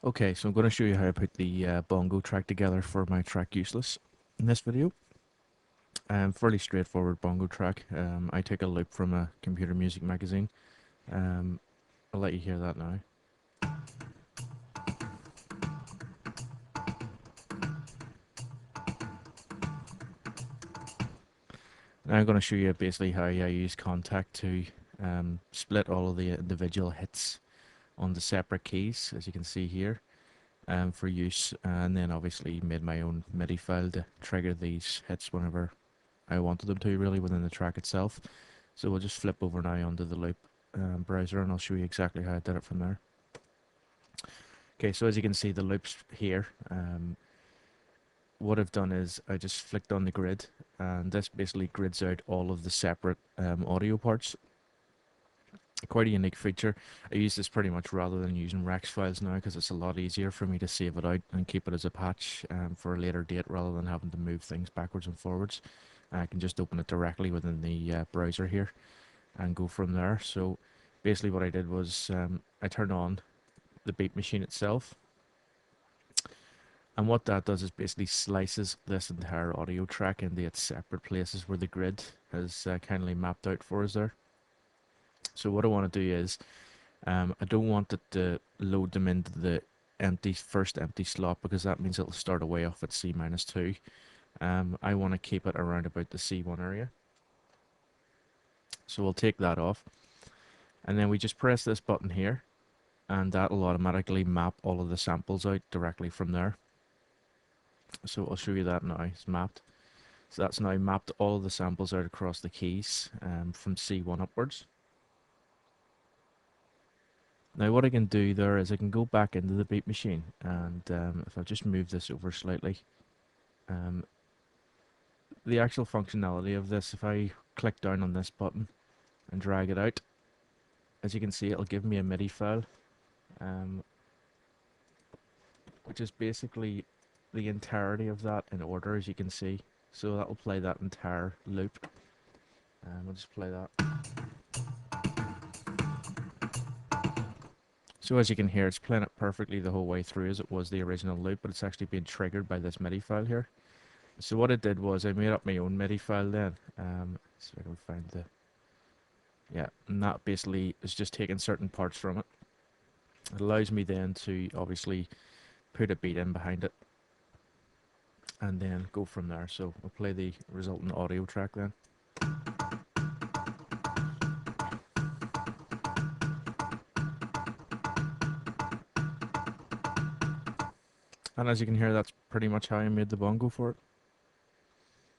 Okay, so I'm going to show you how I put the bongo track together for my track Useless in this video. Fairly straightforward bongo track. I take a loop from a computer music magazine. Um, I'll let you hear that now. Now I'm going to show you basically how I use Kontakt to split all of the individual hits on the separate keys, as you can see here, for use, and then obviously made my own MIDI file to trigger these hits whenever I wanted them to, really, within the track itself. So we'll just flip over now onto the loop browser, and I'll show you exactly how I did it from there. Okay, so as you can see, the loops here, what I've done is I just flicked on the grid, and this basically grids out all of the separate audio parts. Quite a unique feature. I use this pretty much rather than using Rex files now, because it's a lot easier for me to save it out and keep it as a patch for a later date, rather than having to move things backwards and forwards. I can just open it directly within the browser here and go from there. So basically what I did was I turned on the beat machine itself, and what that does is basically slices this entire audio track into its separate places where the grid has kindly mapped out for us there. So what I want to do is I don't want it to load them into the first empty slot, because that means it'll start away off at C minus 2. I want to keep it around about the C1 area. So we'll take that off, and then we just press this button here, and that will automatically map all of the samples out directly from there. So I'll show you that now. It's mapped. So that's now mapped all of the samples out across the keys from C1 upwards. Now what I can do there is I can go back into the beat machine, and if I just move this over slightly, um, the actual functionality of this, if I click down on this button and drag it out, as you can see, it'll give me a MIDI file, um, which is basically the entirety of that in order, as you can see. So that will play that entire loop. We'll just play that. So as you can hear, it's playing it perfectly the whole way through as it was the original loop, but it's actually being triggered by this MIDI file here. So what I did was I made up my own MIDI file then. So I can find the... Yeah, and that basically is just taking certain parts from it. It allows me then to obviously put a beat in behind it and then go from there. So I'll play the resultant audio track then. And as you can hear, that's pretty much how I made the bongo for it.